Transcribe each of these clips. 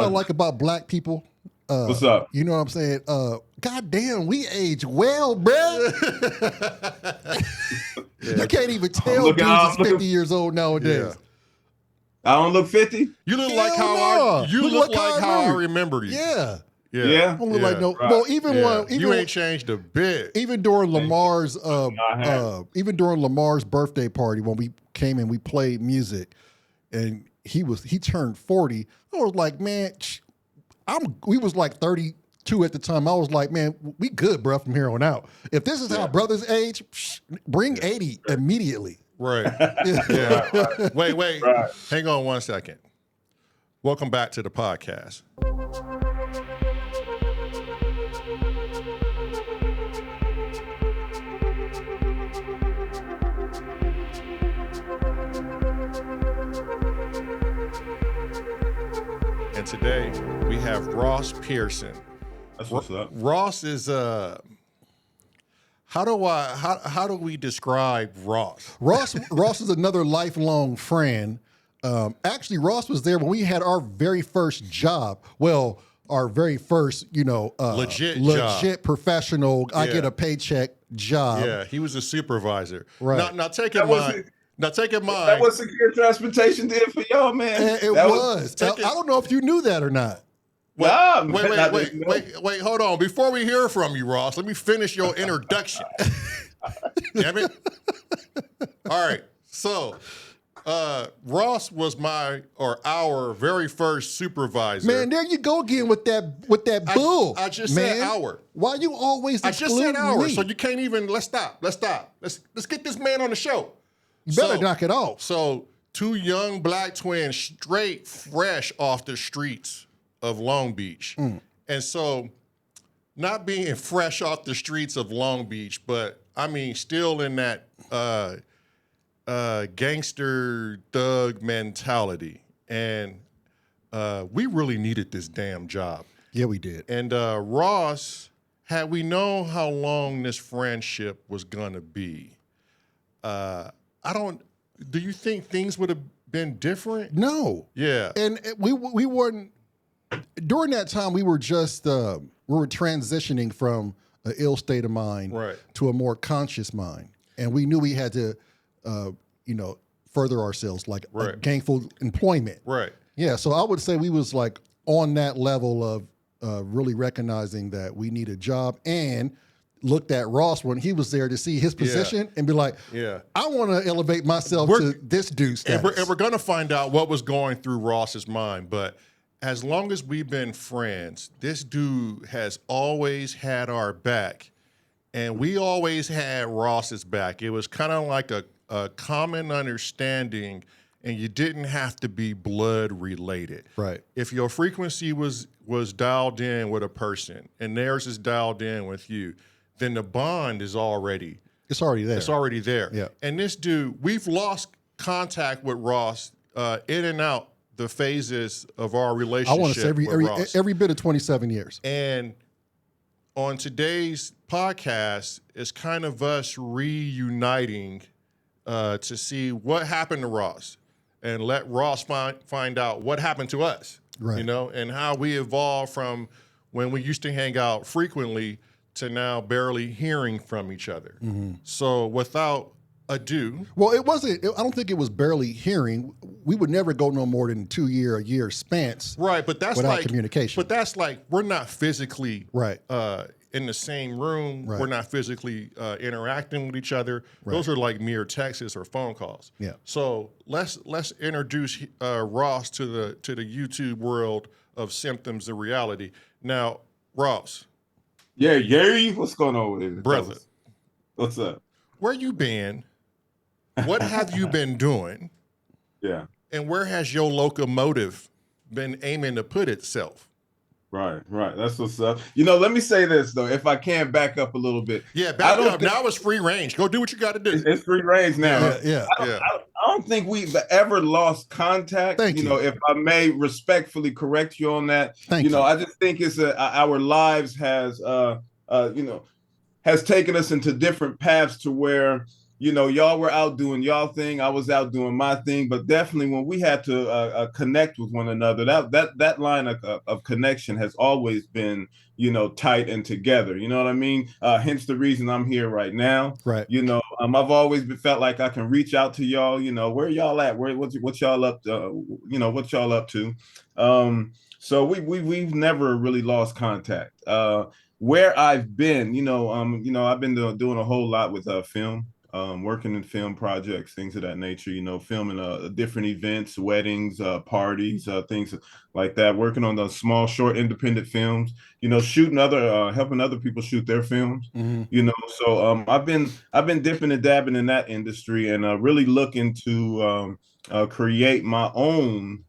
I like about black people? What's up? You know what I'm saying? God damn, we age well, bro. You can't even tell dudes is 50 years old nowadays. I don't look 50. You look Hell like how no. you look like how I remember you. Yeah. Yeah. I don't look like no. Right. Well, even when you ain't changed a bit. even during Lamar's birthday party when we came and we played music, and he turned 40. I was like, man, we was like 32 at the time. I was like, man, we good, bro, from here on out. If this is how brothers age, bring 80 immediately. Right. Yeah. Wait. Right. Hang on 1 second. Welcome back to the podcast. And today we have Ross Pearson. That's what's up. Ross is how do we describe Ross? Ross is another lifelong friend. Actually, Ross was there when we had our very first job. Well, our very first, legit professional. I get a paycheck job. Yeah, he was a supervisor. Right. Now take in mind. That was Secure Transportation did for y'all, man. It was. I don't know if you knew that or not. Wait, hold on. Before we hear from you, Ross, let me finish your introduction. Damn it. All right. So, Ross was our very first supervisor. Man, there you go again with that bull. I just said our. Why you always I just said our, me? so you can't even, let's stop. Let's get this man on the show. You better knock it off. So, two young black twins straight fresh off the streets of Long Beach. And so, not being fresh off the streets of Long Beach, but I mean, still in that gangster thug mentality. And we really needed this damn job. Yeah, we did. And Ross, had we known how long this friendship was gonna be, do you think things would have been different? No. Yeah. And we weren't, during that time, we were just, we were transitioning from an ill state of mind to a more conscious mind. And we knew we had to, further ourselves, like gainful employment. Right. Yeah. So I would say we was like on that level of really recognizing that we need a job, and looked at Ross when he was there to see his position and be like, I want to elevate myself to this dude status. And we're going to find out what was going through Ross's mind. But as long as we've been friends, this dude has always had our back. And we always had Ross's back. It was kind of like a common understanding, and you didn't have to be blood related. Right. If your frequency was dialed in with a person and theirs is dialed in with you, then the bond is already there. It's already there. Yeah. And this dude, we've lost contact with Ross in and out the phases of our relationship. I want to say every bit of 27 years. And on today's podcast, it's kind of us reuniting to see what happened to Ross and let Ross find out what happened to us. Right. And how we evolved from when we used to hang out frequently to now barely hearing from each other. Mm-hmm. So without ado. Well, it wasn't, I don't think it was barely hearing. We would never go no more than a year spans. Right, but that's without like communication. But that's like, we're not physically in the same room. Right. We're not physically interacting with each other. Right. Those are like mere texts or phone calls. Yeah. So let's introduce Ross to the YouTube world of symptoms of reality. Now, Ross. Yeah, what's going on with it, brother? What's up? Where you been? What have you been doing? Yeah. And where has your locomotive been aiming to put itself? Right. That's what's up. Let me say this though, if I can back up a little bit. Yeah, back up. Now it's free range. Go do what you got to do. It's free range now. Yeah. I don't think we've ever lost contact. Thank you. If I may respectfully correct you on that. Thank you. I just think it's our lives has taken us into different paths to where y'all were out doing y'all thing, I was out doing my thing, but definitely when we had to connect with one another, that line of connection has always been, tight and together. You know what I mean? Hence the reason I'm here right now. Right. I've always felt like I can reach out to y'all. Where y'all at? What y'all up to? What y'all up to? So we've never really lost contact. Where I've been, I've been doing a whole lot with film. Working in film projects, things of that nature, filming different events, weddings, parties, things like that, working on those small, short, independent films, shooting helping other people shoot their films, so I've been dipping and dabbing in that industry and really looking to create my own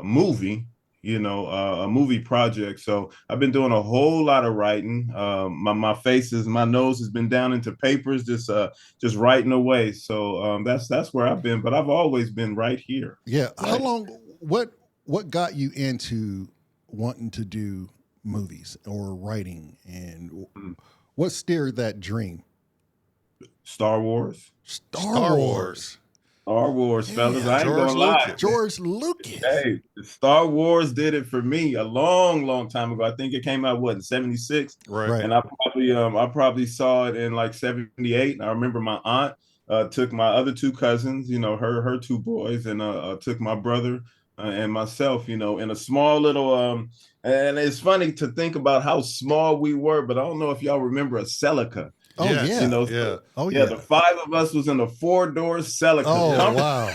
movie, a movie project. So I've been doing a whole lot of writing. My nose has been down into papers, just writing away. So that's where I've been, but I've always been right here. Yeah. Right. How long? What got you into wanting to do movies or writing, and what steered that dream? Star Wars. Star Wars. Star Wars, Yeah, fellas. I ain't George gonna lie. Lucas. George Lucas. Hey, Star Wars did it for me a long, long time ago. I think it came out in '76, Right. and I probably saw it in like '78. I remember my aunt took my other two cousins, her two boys, and took my brother and myself, in a small little. And it's funny to think about how small we were, but I don't know if y'all remember a Celica. Oh Yes. yeah. Yeah. Oh Yeah, yeah. the five of us was in a 4-door Celica. Oh wow.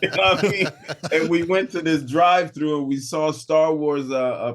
You know what I mean? And we went to this drive-through and we saw Star Wars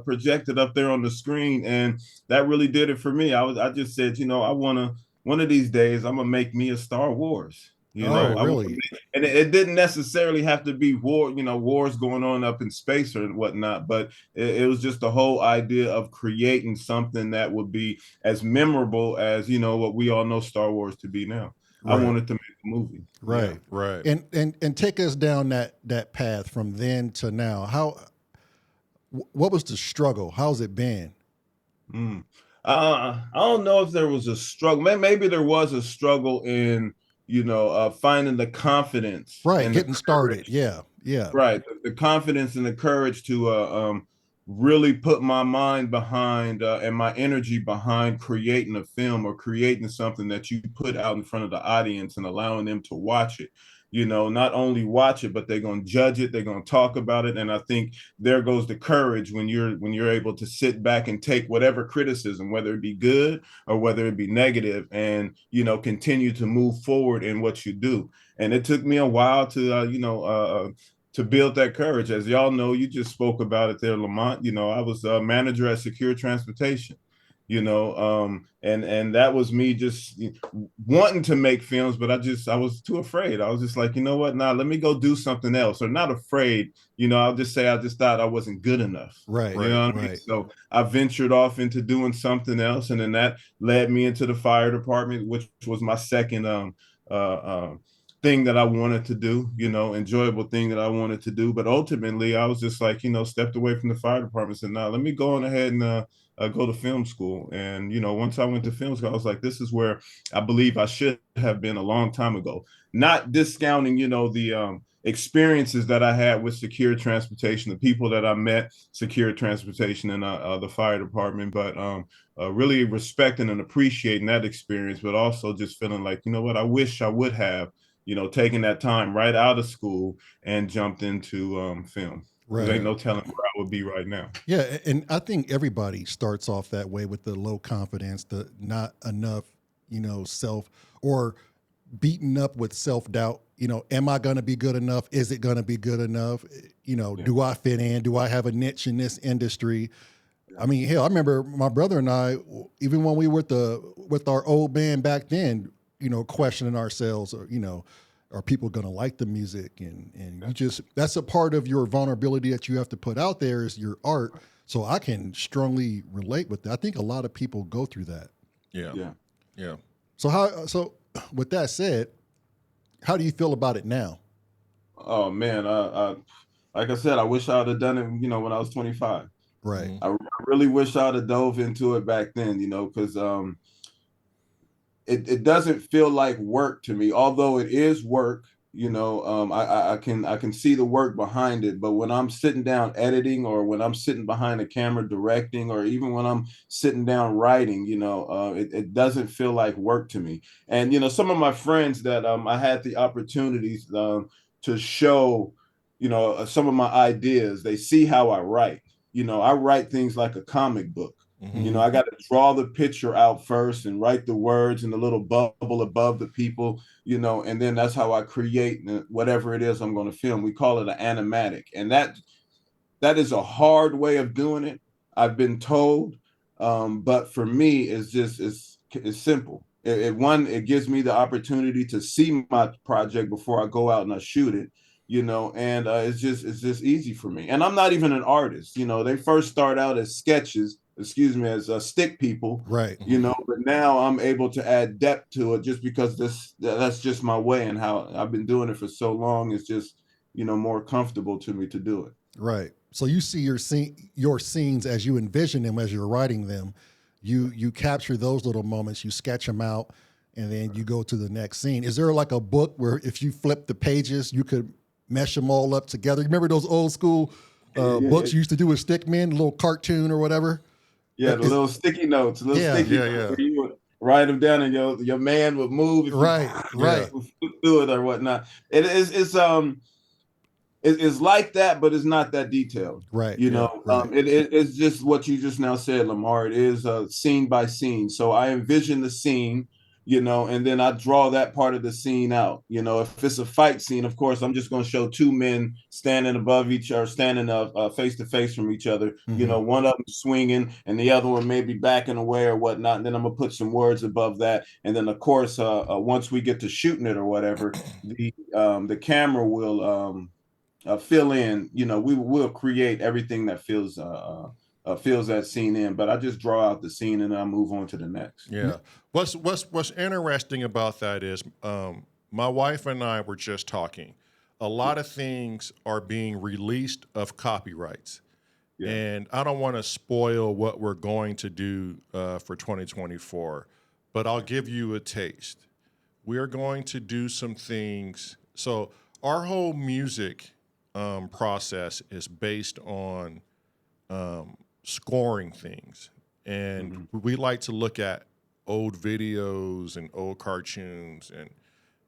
projected up there on the screen, and that really did it for me. I just said, I wanna one of these days I'm gonna make me a Star Wars. Oh really? And it didn't necessarily have to be wars going on up in space or whatnot, but it was just the whole idea of creating something that would be as memorable as what we all know Star Wars to be now. Right. I wanted to make a movie. Right. Yeah. Right. And take us down that path from then to now. What was the struggle? How's it been? I don't know if there was a struggle. Maybe there was a struggle in finding the confidence, Right. and Getting started. Yeah. Yeah. right, the confidence and the courage to really put my mind behind and my energy behind creating a film or creating something that you put out in front of the audience and allowing them to watch it. Not only watch it, but they're going to judge it, they're going to talk about it. And I think there goes the courage when you're able to sit back and take whatever criticism, whether it be good or whether it be negative, and continue to move forward in what you do. And it took me a while to build that courage. As y'all know, you just spoke about it there, Lamont. I was a manager at Secure Transportation, and that was me just wanting to make films, but I was too afraid. I was just like, you know what? Nah, let me go do something else. Or not afraid, I'll just say I just thought I wasn't good enough. Right. You know what I mean? Right. So I ventured off into doing something else, and then that led me into the fire department, which was my second thing that I wanted to do, enjoyable thing that I wanted to do. But ultimately, I was just like, stepped away from the fire department and said, nah, let me go on ahead and go to film school. And, once I went to film school, I was like, this is where I believe I should have been a long time ago. Not discounting, the experiences that I had with Secure Transportation, the people that I met, Secure Transportation and the fire department, but really respecting and appreciating that experience, but also just feeling like, you know what, I wish I would have taking that time right out of school and jumped into film. There ain't no telling where I would be right now. Yeah, and I think everybody starts off that way with the low confidence, the not enough, self, or beaten up with self-doubt. Am I going to be good enough? Is it going to be good enough? Do I fit in? Do I have a niche in this industry? I mean, hell, I remember my brother and I, even when we were with our old band back then, questioning ourselves, or, are people going to like the music? And you just, that's a part of your vulnerability that you have to put out there, is your art. So I can strongly relate with that. I think a lot of people go through that. Yeah. Yeah. Yeah. So with that said, how do you feel about it now? Oh man. Like I said, I wish I would have done it, when I was 25. Right. I really wish I would have dove into it back then, because it doesn't feel like work to me, although it is work. I can see the work behind it, but when I'm sitting down editing, or when I'm sitting behind a camera directing, or even when I'm sitting down writing, it doesn't feel like work to me. And some of my friends that I had the opportunities to show, some of my ideas, they see how I write. I write things like a comic book. Mm-hmm. I got to draw the picture out first and write the words in the little bubble above the people, and then that's how I create whatever it is I'm going to film. We call it an animatic. And that is a hard way of doing it, I've been told. But for me, it's simple. It gives me the opportunity to see my project before I go out and I shoot it, and it's just easy for me. And I'm not even an artist. They first start out as sketches, excuse me, as stick people, Right. but now I'm able to add depth to it just because that's just my way, and how I've been doing it for so long. It's just, more comfortable to me to do it. Right. So you see your scenes as you envision them as you're writing them. You capture those little moments, you sketch them out, and then you go to the next scene. Is there like a book where if you flip the pages, you could mesh them all up together? You remember those old school books you used to do with Stickman, a little cartoon or whatever? Yeah, the little sticky notes, notes yeah. where you would write them down, and your man would move if Right, right, you flip through it or whatnot. It's like that, but it's not that detailed. right, right. It's just what you just now said, Lamar. It is scene by scene. So I envision the scene, and then I draw that part of the scene out. If it's a fight scene, of course, I'm just going to show two men standing above each other, standing face to face from each other. Mm-hmm. One of them swinging, and the other one maybe backing away or whatnot. And then I'm gonna put some words above that, and then of course, once we get to shooting it or whatever, the camera will fill in. We will create everything that fills that scene in. But I just draw out the scene and I move on to the next. Yeah. What's interesting about that is my wife and I were just talking. A lot of things are being released of copyrights. Yeah. And I don't want to spoil what we're going to do for 2024, but I'll give you a taste. We're going to do some things. So our whole music process is based on scoring things. And we like to look at old videos and old cartoons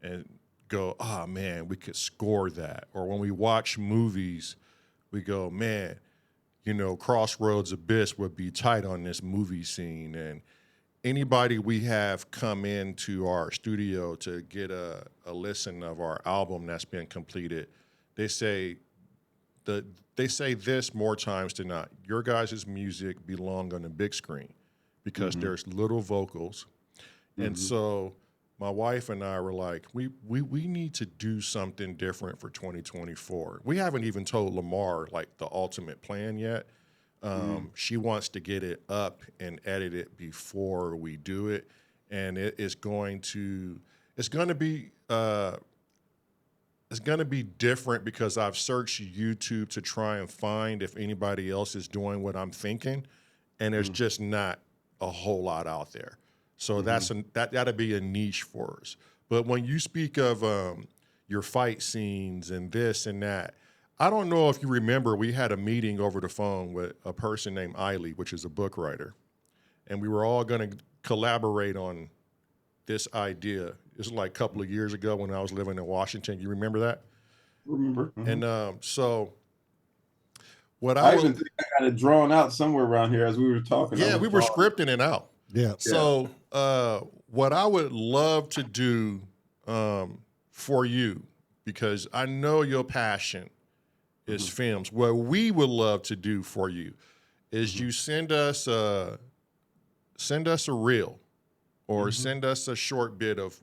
and go, oh man, we could score that. Or when we watch movies, we go, man, Crossroads Abyss would be tight on this movie scene. And anybody we have come into our studio to get a listen of our album that's been completed, they say this more times than not. Your guys' music belong on the big screen because there's little vocals. And so my wife and I were like, we need to do something different for 2024. We haven't even told Lamar like the ultimate plan yet. She wants to get it up and edit it before we do it. And it's going to be different because I've searched YouTube to try and find if anybody else is doing what I'm thinking, and there's just not a whole lot out there. So that'd be a niche for us. But when you speak of your fight scenes and this and that, I don't know if you remember, we had a meeting over the phone with a person named Eiley, which is a book writer, and we were all going to collaborate on this idea. This was like a couple of years ago when I was living in Washington. You remember that? Remember? And so what I even think I got it drawn out somewhere around here as we were talking. Yeah, we were scripting it out. Yeah. So what I would love to do for you, because I know your passion is films, what we would love to do for you is you send us a reel or send us a short bit of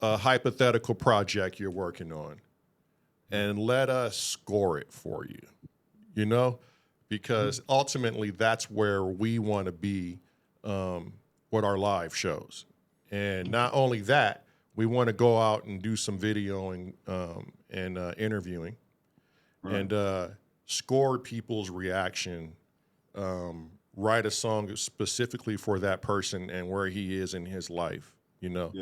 a hypothetical project you're working on and let us score it for you, because ultimately that's where we want to be with our live shows. And not only that, we want to go out and do some videoing and interviewing and score people's reaction write a song specifically for that person and where he is in his life, you know,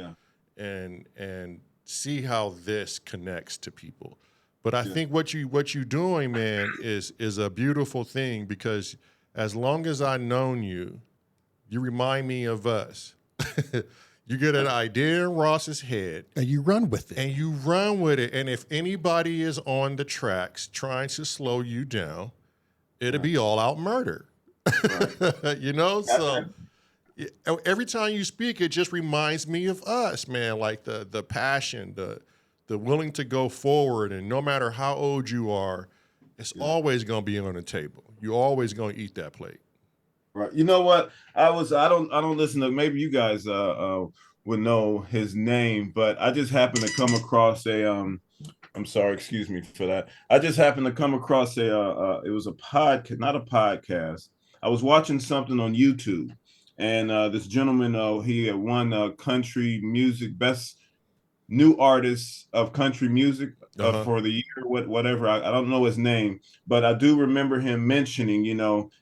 and see how this connects to people. But I think what you doing, man, is a beautiful thing, because as long as I've known you, you remind me of us. You get an idea in Ross's head. And you run with it. And you run with it. And if anybody is on the tracks trying to slow you down, it'll be all out murder. Right. You know? So every time you speak, it just reminds me of us, man. Like the passion, the willing to go forward. And no matter how old you are, it's always going to be on the table. You're always going to eat that plate. Right. You know what? I don't listen to, maybe you guys would know his name, but I just happened to come across I'm sorry, excuse me for that. I just happened to come across it was a podcast, not a podcast. I was watching something on YouTube, and this gentleman, he had won country music best new artist of country music for the year, whatever. I don't know his name, but I do remember him mentioning,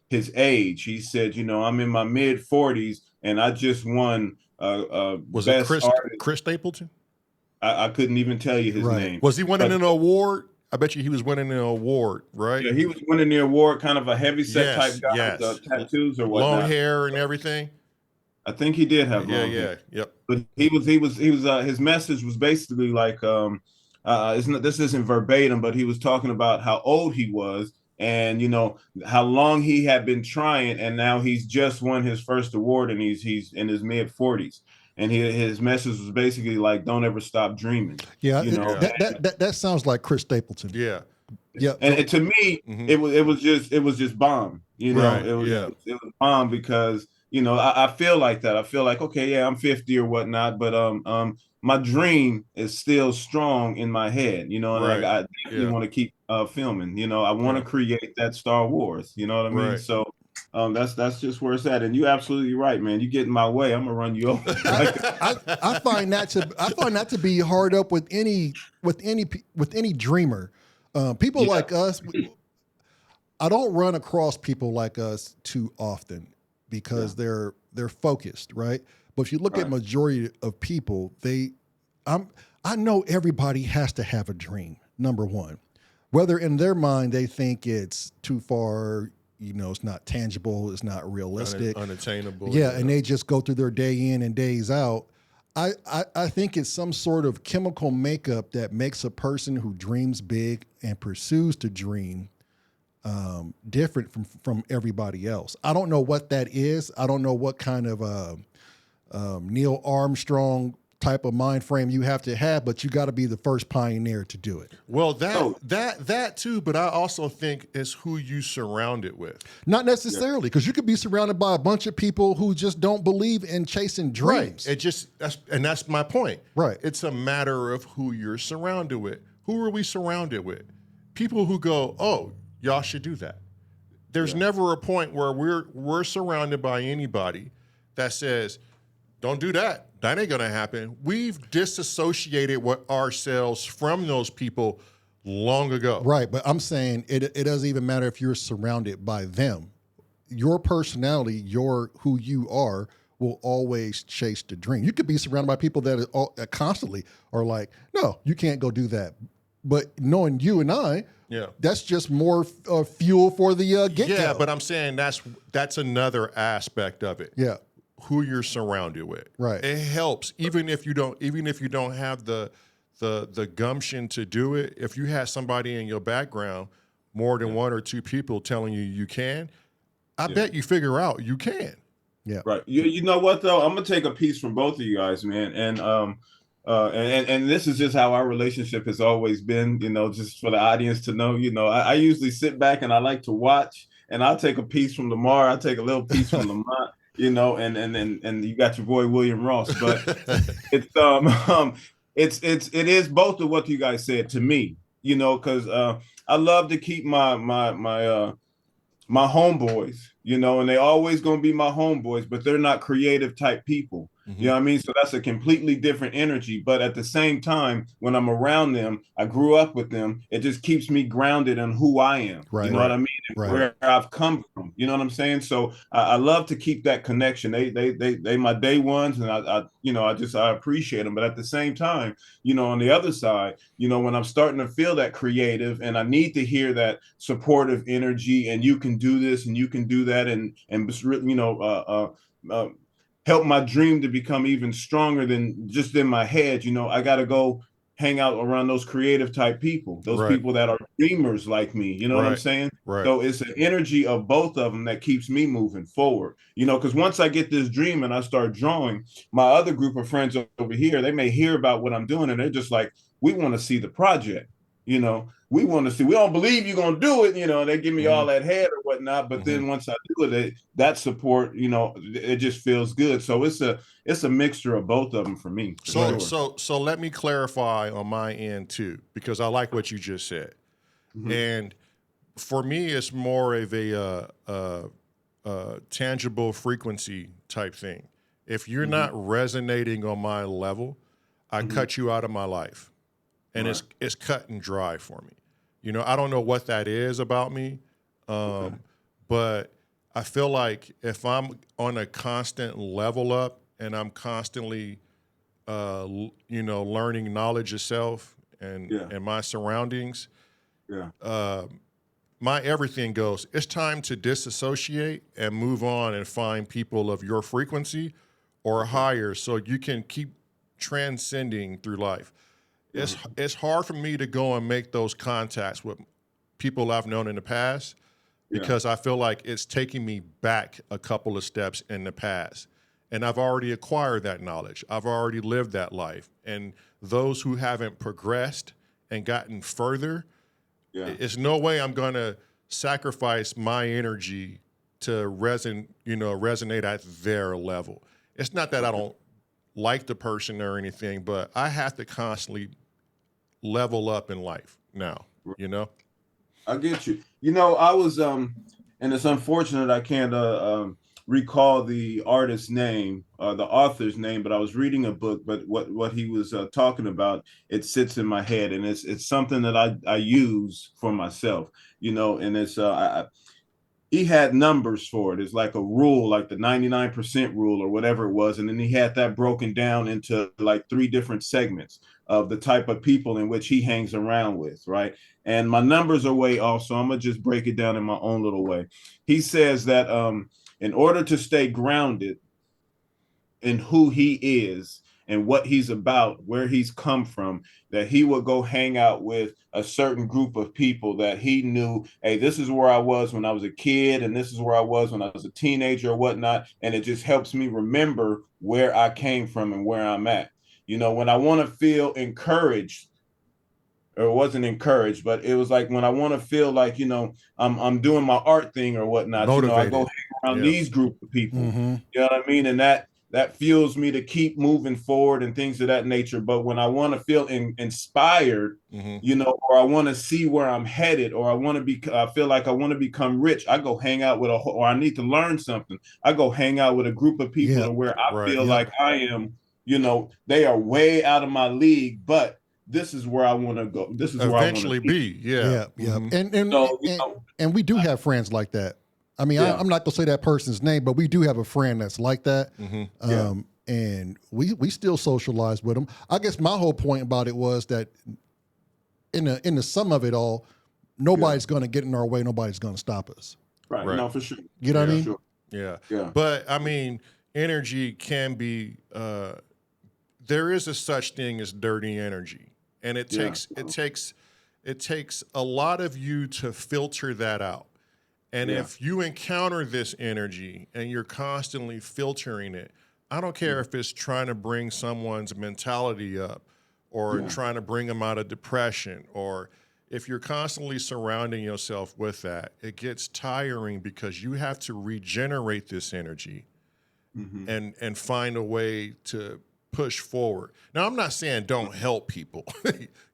his age. He said, I'm in my mid 40s and I just won was best it artist. Chris Stapleton? I couldn't even tell you his name. Was he winning an award? I bet you he was winning an award, right? Yeah, he was winning the award, kind of a heavy set type guy with tattoos or whatnot. Long hair and everything. I think he did have long hair. Yep. But he was his message was basically like this isn't verbatim, but he was talking about how old he was and how long he had been trying, and now he's just won his first award and he's in his mid 40s. And his message was basically like, don't ever stop dreaming. Yeah, that sounds like Chris Stapleton. Yeah. Yeah. And to me, it was just bomb. It was bomb because I feel like that. I feel like, okay, yeah, I'm 50 or whatnot, but my dream is still strong in my head, and I definitely want to keep filming. I want to create that Star Wars, you know what I mean? Right. So that's just where it's at. And you're absolutely right, man. You get in my way, I'm gonna run you over. I find that to be hard up with any dreamer. People like us, I don't run across people like us too often because they're focused, right? But if you look at majority of people, I know everybody has to have a dream, number one. Whether in their mind they think it's too far, it's not tangible, it's not realistic. Unattainable. Yeah, and they just go through their day in and days out. I think it's some sort of chemical makeup that makes a person who dreams big and pursues to dream different from everybody else. I don't know what that is. I don't know what kind of Neil Armstrong type of mind frame you have to have, but you got to be the first pioneer to do it. Well, that too, but I also think it's who you surround it with. Not necessarily, because you could be surrounded by a bunch of people who just don't believe in chasing dreams. Right. That's my point. Right. It's a matter of who you're surrounded with. Who are we surrounded with? People who go, oh, y'all should do that. There's never a point where we're surrounded by anybody that says, don't do that. That ain't gonna happen. We've disassociated ourselves from those people long ago. Right, but I'm saying it doesn't even matter if you're surrounded by them. Your personality, who you are, will always chase the dream. You could be surrounded by people that constantly are like, no, you can't go do that. But knowing you and I, that's just more fuel for the get-go. Yeah, but I'm saying that's another aspect of it. Yeah. Who you're surrounded with. Right. It helps, even if you don't have the gumption to do it. If you have somebody in your background, more than one or two people telling you can, I bet you figure out you can. Yeah. Right. You know what though? I'm gonna take a piece from both of you guys, man. And this is just how our relationship has always been, just for the audience to know, I usually sit back and I like to watch, and I'll take a piece from Lamar, I'll take a little piece from Lamont. And you got your boy William Ross, but it is both of what you guys said to me, because I love to keep my homeboys, and they always gonna be my homeboys, but they're not creative type people. You know what I mean? So that's a completely different energy. But at the same time, when I'm around them, I grew up with them. It just keeps me grounded in who I am. Right. You know what I mean? And Right. where I've come from. You know what I'm saying? So I love to keep that connection. They my day ones, and I appreciate them. But at the same time, on the other side, when I'm starting to feel that creative, and I need to hear that supportive energy, and you can do this, and you can do that, and help my dream to become even stronger than just in my head. I got to go hang out around those creative type people, those Right. people that are dreamers like me. You know what I'm saying? Right. So it's an energy of both of them that keeps me moving forward. Because once I get this dream and I start drawing, my other group of friends over here, they may hear about what I'm doing, and they're just like, we want to see the project. We want to see, we don't believe you're going to do it. They give me all that head or whatnot. But then once I do it, that support, it just feels good. So it's a mixture of both of them for me. So let me clarify on my end too, because I like what you just said. And for me, it's more of a tangible frequency type thing. If you're not resonating on my level, I cut you out of my life. And it's cut and dry for me. I don't know what that is about me, but I feel like if I'm on a constant level up and I'm constantly, learning knowledge of self and my surroundings, my everything goes, it's time to disassociate and move on and find people of your frequency or higher so you can keep transcending through life. It's hard for me to go and make those contacts with people I've known in the past because I feel like it's taking me back a couple of steps in the past. And I've already acquired that knowledge. I've already lived that life. And those who haven't progressed and gotten further, it's no way I'm going to sacrifice my energy to resonate at their level. It's not that I don't like the person or anything, but I have to constantly level up in life now, I get you. I was and it's unfortunate I can't recall the artist's name, the author's name, but I was reading a book, but what he was talking about, it sits in my head, and it's something that I use for myself, and it's he had numbers for it. It's like a rule, like the 99% rule or whatever it was. And then he had that broken down into like 3 different segments of the type of people in which he hangs around with, right? And my numbers are way off, so I'm going to just break it down in my own little way. He says that in order to stay grounded in who he is and what he's about, where he's come from, that he would go hang out with a certain group of people that he knew, hey, this is where I was when I was a kid, and this is where I was when I was a teenager or whatnot. And it just helps me remember where I came from and where I'm at. When I want to feel encouraged, or it wasn't encouraged, but it was like when I want to feel like, I'm doing my art thing or whatnot, motivated. I go hang around these group of people. You know what I mean? And that fuels me to keep moving forward and things of that nature. But when I want to feel inspired, or I want to see where I'm headed, or I feel like I want to become rich, I go hang out with or I need to learn something, I go hang out with a group of people to where I feel like I am, they are way out of my league, but this is where I want to go. This is eventually where I want to be. Yeah. And we do have friends like that. I mean, I'm not gonna say that person's name, but we do have a friend that's like that. And we still socialize with them. I guess my whole point about it was that in the sum of it all, nobody's gonna get in our way. Nobody's gonna stop us. Right. No, for sure. You know what I mean? Sure. Yeah. But I mean, energy can be. There is a such thing as dirty energy, and it takes a lot of you to filter that out. And if you encounter this energy and you're constantly filtering it, I don't care if it's trying to bring someone's mentality up or trying to bring them out of depression, or if you're constantly surrounding yourself with that, it gets tiring because you have to regenerate this energy and find a way to push forward. Now, I'm not saying don't help people.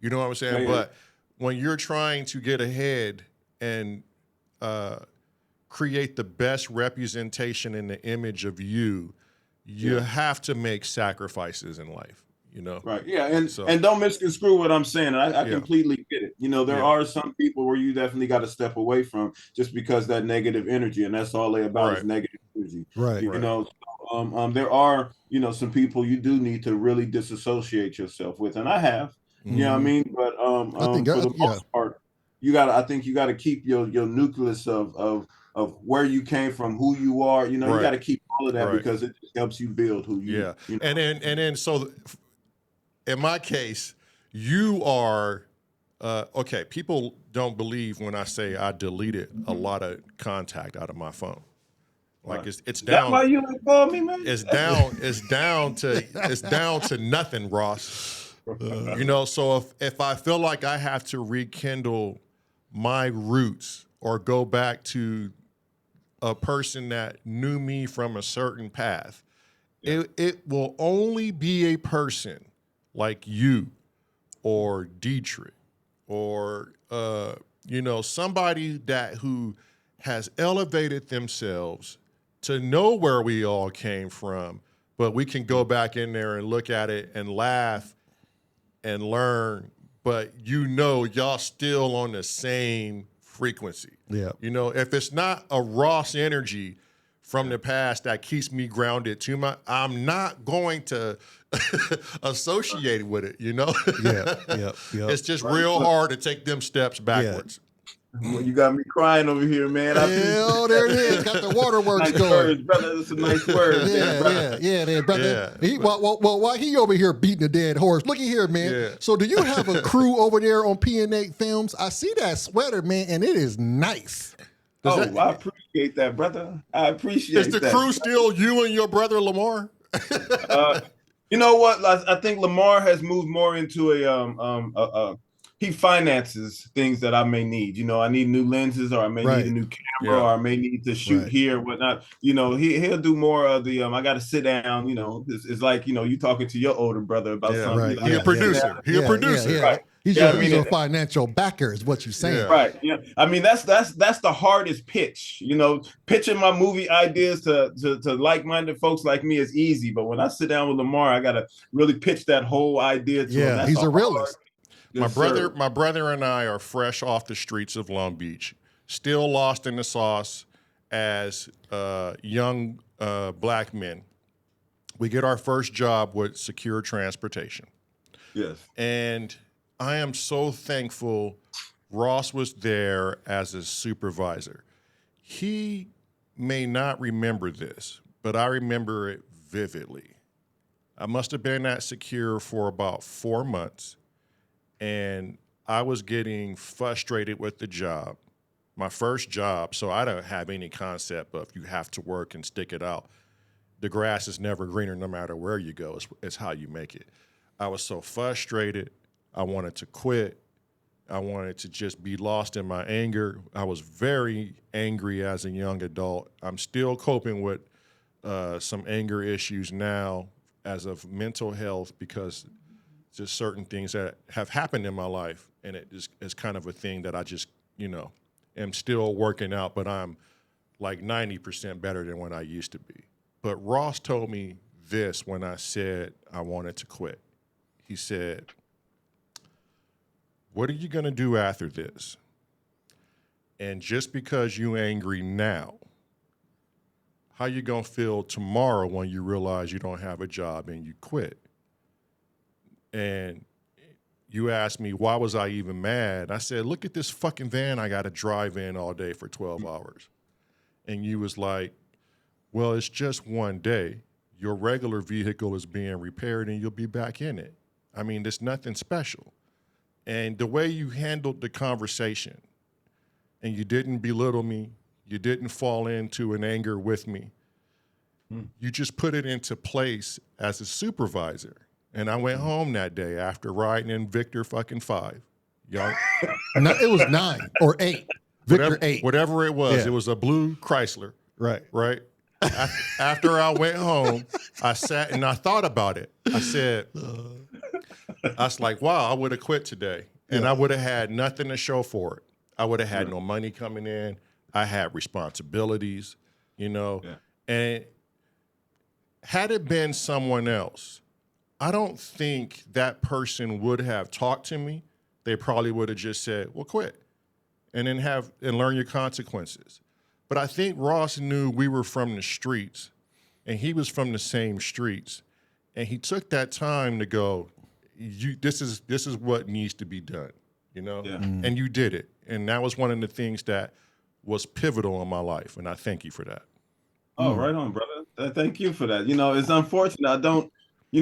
You know what I'm saying? But when you're trying to get ahead and create the best representation in the image of you, you have to make sacrifices in life, you know? Right. Yeah. And So- and don't misconstrue what I'm saying. I Yeah. completely get it. You know, there Yeah. are some people where you definitely got to step away from just because that negative energy, and that's all they about is Right. negative energy. Right. You Right. know, so, there are, you know, some people you do need to really disassociate yourself with, and I have. You know what I mean? But I think, for the yeah. most part, I think you got to keep your nucleus of where you came from, who you are. You know, you Right. got to keep all of that Right. because it just helps you build who you. Yeah. You know? And then so in my case, you are okay, people don't believe when I say I deleted a lot of contact out of my phone. Like Right. it's Is that down. why you ain't call me, man? It's down to nothing, Ross. You know, so if I feel like I have to rekindle my roots or go back to a person that knew me from a certain path, it will only be a person like you or Dietrich or you know, somebody who has elevated themselves to know where we all came from, but we can go back in there and look at it and laugh and learn, but you know y'all still on the same frequency. Yeah. You know, if it's not a Ross energy from the past that keeps me grounded to I'm not going to associate with it, you know? Yeah. It's just real hard to take them steps backwards. Well, you got me crying over here, man. Hell, there it is. Got the waterworks nice going. words, brother. That's a nice word. Yeah, brother. Yeah. Why he over here beating a dead horse? Looky here, man. Yeah. So do you have a crew over there on P&A Films? I see that sweater, man, and it is nice. I appreciate that, brother. I appreciate Is the that. crew still you and your brother Lamar? You know what? I think Lamar has moved more into he finances things that I may need. You know, I need new lenses, or I may need a new camera, or I may need to shoot here, whatnot. You know, he'll do more of the I got to sit down. You know, it's like, you know, you talking to your older brother about something. Right. Like, He a producer. He a producer. Right. He's Yeah, your financial backer, is what you're saying. Yeah. Right. Yeah. I mean, that's the hardest pitch. You know, pitching my movie ideas to like-minded folks like me is easy, but when I sit down with Lamar, I gotta really pitch that whole idea to him. That's He's a realist. My brother and I are fresh off the streets of Long Beach, still lost in the sauce as young black men. We get our first job with secure transportation. Yes. And I am so thankful Ross was there as a supervisor. He may not remember this, but I remember it vividly. I must have been at Secure for about 4 months, and I was getting frustrated with the job. My first job, so I don't have any concept of you have to work and stick it out. The grass is never greener no matter where you go. It's how you make it. I was so frustrated. I wanted to quit. I wanted to just be lost in my anger. I was very angry as a young adult. I'm still coping with some anger issues now as of mental health, because just certain things that have happened in my life, and it is kind of a thing that I just, you know, am still working out, but I'm like 90% better than when I used to be. But Ross told me this when I said I wanted to quit. He said, "What are you going to do after this? And just because you angry now, how you going to feel tomorrow when you realize you don't have a job and you quit?" And you asked me, why was I even mad? I said, look at this fucking van I got to drive in all day for 12 hours. And you was like, well, it's just one day. Your regular vehicle is being repaired and you'll be back in it. I mean, there's nothing special. And the way you handled the conversation, and you didn't belittle me, you didn't fall into an anger with me, you just put it into place as a supervisor. And I went home that day after riding in Victor fucking 5. Young. No, it was 9 or 8. Victor 8. Whatever it was. Yeah. It was a blue Chrysler. Right. After I went home, I sat and I thought about it. I said, I was like, wow, I would have quit today. And I would have had nothing to show for it. I would have had no money coming in. I had responsibilities, you know. Yeah. And had it been someone else, I don't think that person would have talked to me. They probably would have just said, well, quit, and then learn your consequences. But I think Ross knew we were from the streets, and he was from the same streets. And he took that time to go, this is what needs to be done, you know? Yeah. And you did it. And that was one of the things that was pivotal in my life. And I thank you for that. Oh, right on, brother. Thank you for that. You know, it's unfortunate.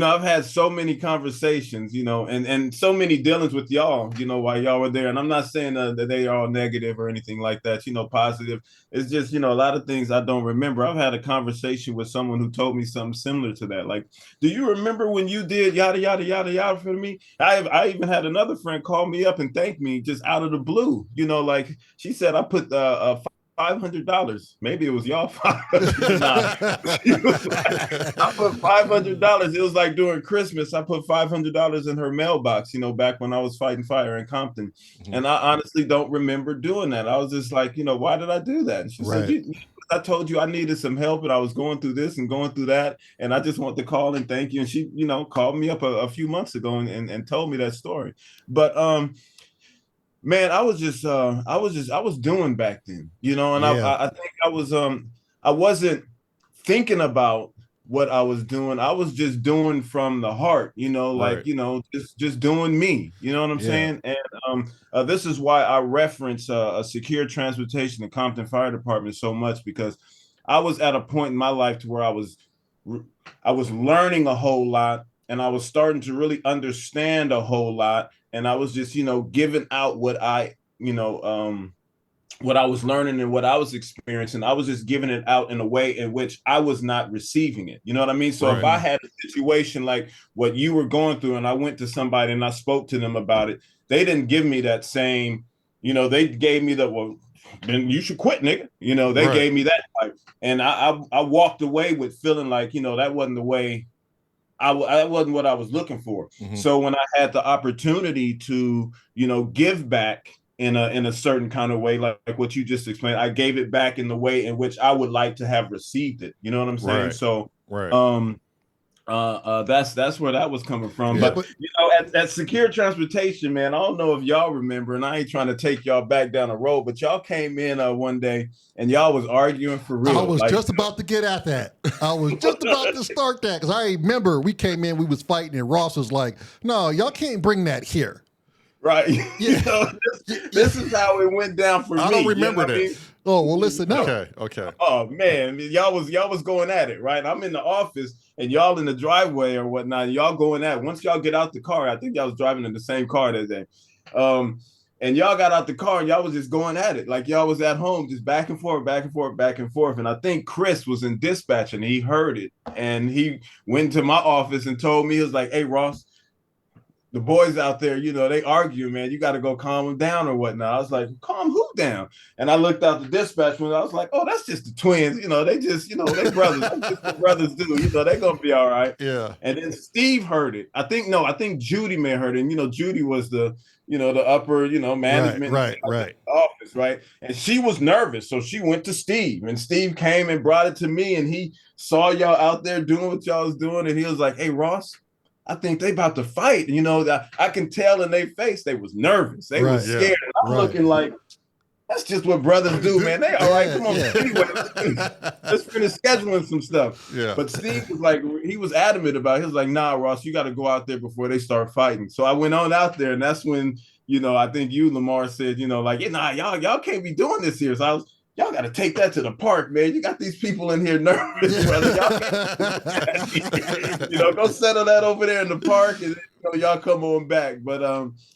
I've had so many conversations, and so many dealings with y'all, while y'all were there. And I'm not saying that they are all negative or anything like that, positive. It's just, a lot of things I don't remember. I've had a conversation with someone who told me something similar to that. Like, do you remember when you did yada, yada, yada, yada for me? I even had another friend call me up and thank me just out of the blue. Like she said, I put $500. Maybe it was y'all. Nah. I put $500. It was like during Christmas. I put $500 in her mailbox, back when I was fighting fire in Compton. Mm-hmm. And I honestly don't remember doing that. I was just like, why did I do that? And she said, I told you I needed some help and I was going through this and going through that. And I just want to call and thank you. And she, called me up a few months ago and told me that story. But man, I was doing back then, and I think I wasn't thinking about what I was doing. I was just doing from the heart, just doing me, you know what I'm saying? And this is why I reference a secure transportation in Compton Fire Department so much, because I was at a point in my life to where I was learning a whole lot, and I was starting to really understand a whole lot. And I was just, giving out what I was learning and what I was experiencing. I was just giving it out in a way in which I was not receiving it. You know what I mean? So if I had a situation like what you were going through and I went to somebody and I spoke to them about it, they didn't give me that same, they gave me the, well, then you should quit, nigga. They gave me that type. And I walked away with feeling like, that wasn't the way. That wasn't what I was looking for. Mm-hmm. So when I had the opportunity to, give back in a certain kind of way, like what you just explained, I gave it back in the way in which I would like to have received it. You know what I'm saying? So, that's where that was coming from. Yeah, but at secure transportation, man, I don't know if y'all remember, and I ain't trying to take y'all back down the road, but y'all came in one day and y'all was arguing for real. I was just about to get at that. I was just about to start that, because I remember we came in, we was fighting, and Ross was like, no, y'all can't bring that here. Right. Yeah. This is how it went down for me. I don't remember this. I mean? Oh, well, listen. No. Okay. Oh man, y'all was going at it, right? I'm in the office and y'all in the driveway or whatnot. Y'all going at it. Once y'all get out the car, I think y'all was driving in the same car that day. And y'all got out the car and y'all was just going at it. Like y'all was at home, just back and forth, back and forth, back and forth. And I think Chris was in dispatch and he heard it. And he went to my office and told me, he was like, hey, Ross, the boys out there, they argue, man. You got to go calm them down or whatnot. I was like, calm who down? And I looked out the dispatch window. I was like, oh, that's just the twins. They just, they brothers. That's just what brothers do. They're going to be all right. Yeah. And then Steve heard it. I think Judy may have heard it. And, Judy was the upper, management right. office, right? And she was nervous. So she went to Steve. And Steve came and brought it to me. And he saw y'all out there doing what y'all was doing. And he was like, hey, Ross, I think they about to fight. I can tell in their face they was nervous. They was scared. And I'm looking like, that's just what brothers do, man. They all right. Come on, let's finish scheduling some stuff. Yeah. But Steve was like, he was adamant about it. He was like, nah, Ross, you got to go out there before they start fighting. So I went on out there, and that's when, I think you, Lamar, said, y'all can't be doing this here. So I was, y'all got to take that to the park, man. You got these people in here nervous, brother. Y'all go settle that over there in the park, and y'all come on back. But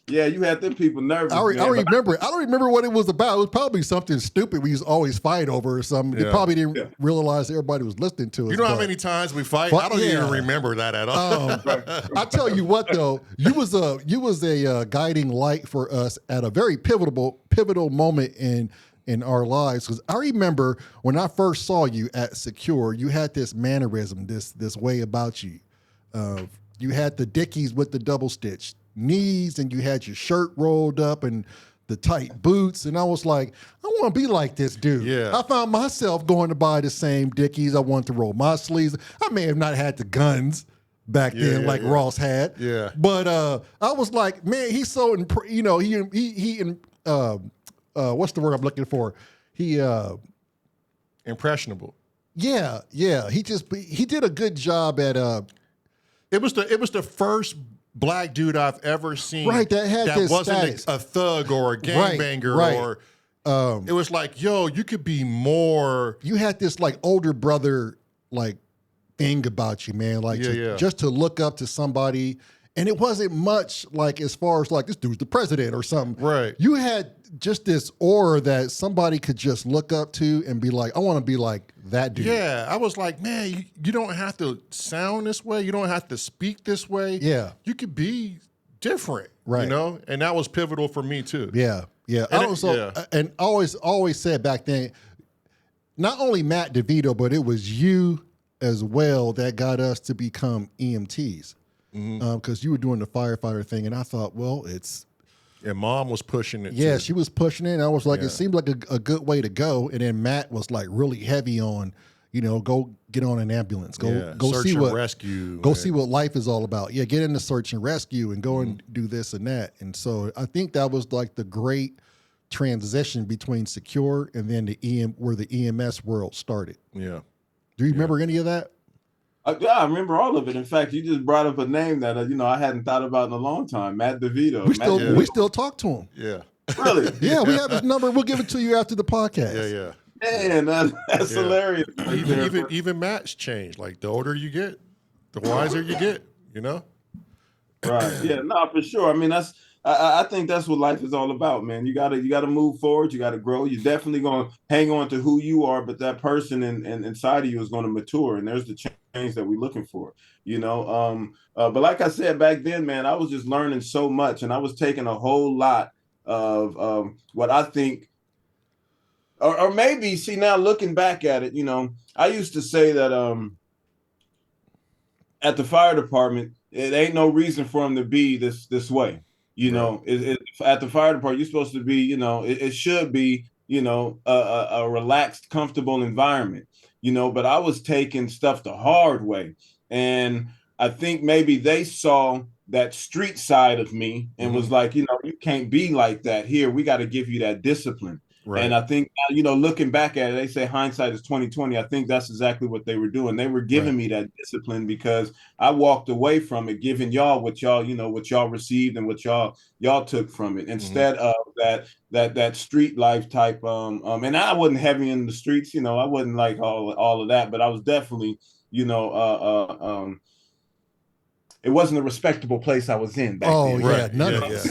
you had them people nervous. I remember. I don't remember what it was about. It was probably something stupid we used to always fight over or something. Yeah. They probably didn't realize everybody was listening to us. You know how many times we fight? I don't even remember that at all. I tell you what, though, you was a guiding light for us at a very pivotal moment in our lives, because I remember when I first saw you at Secure, you had this mannerism, this way about you. You had the Dickies with the double stitch knees, and you had your shirt rolled up, and the tight boots, and I was like, I want to be like this dude. Yeah. I found myself going to buy the same Dickies. I wanted to roll my sleeves. I may have not had the guns back then like Ross had. Yeah. But I was like, man, he's so what's the word I'm looking for? He Impressionable. yeah. He did a good job at It was the first black dude I've ever seen Right, that had this wasn't status. a thug or a gangbanger right. or it was like, yo, you could be more. you had this like older brother like thing about you, man. Like just to look up to somebody. And it wasn't much like as far as like this dude's the president or something. Right. You had just this aura that somebody could just look up to and be like, I want to be like that dude. Yeah, I was like, man, you don't have to sound this way. You don't have to speak this way. Yeah. You could be different, Right. you know? And that was pivotal for me too. Yeah. And I always said back then, not only Matt DeVito, but it was you as well that got us to become EMTs. Because you were doing the firefighter thing, and I thought, well, it's And Mom was pushing it yeah, too. she was pushing it. And I was like, it seemed like a good way to go. And then Matt was like really heavy on, go get on an ambulance, go Search see and what rescue. go see what life is all about. Yeah, get into search and rescue and go and do this and that. And so I think that was like the great transition between Secure and then where the EMS world started. Yeah. Do you remember any of that? Yeah, I remember all of it. In fact, you just brought up a name that I hadn't thought about in a long time, Matt DeVito. We still talk to him. Yeah. Really? Yeah, we have his number. We'll give it to you after the podcast. Yeah. Man, that's hilarious. Even Matt's changed. Like the older you get, the wiser you get, Right. Yeah, no, for sure. I mean, I think that's what life is all about, man. You gotta move forward, you gotta grow. You're definitely gonna hang on to who you are, but that person inside of you is gonna mature, and there's the change that we're looking for, But like I said back then, man, I was just learning so much, and I was taking a whole lot of what I think, or maybe see now looking back at it, I used to say that at the fire department, it ain't no reason for them to be this way. At the fire department, you're supposed to be, it should be, a relaxed, comfortable environment, but I was taking stuff the hard way. And I think maybe they saw that street side of me and was like, you can't be like that here. We got to give you that discipline. Right. And I think, looking back at it, they say hindsight is 20/20. I think that's exactly what they were doing. They were giving me that discipline because I walked away from it, giving y'all what y'all received and what y'all took from it instead of that street life type. And I wasn't heavy in the streets, I wasn't like all of that, but I was definitely, it wasn't a respectable place I was in back then. Right. None of us.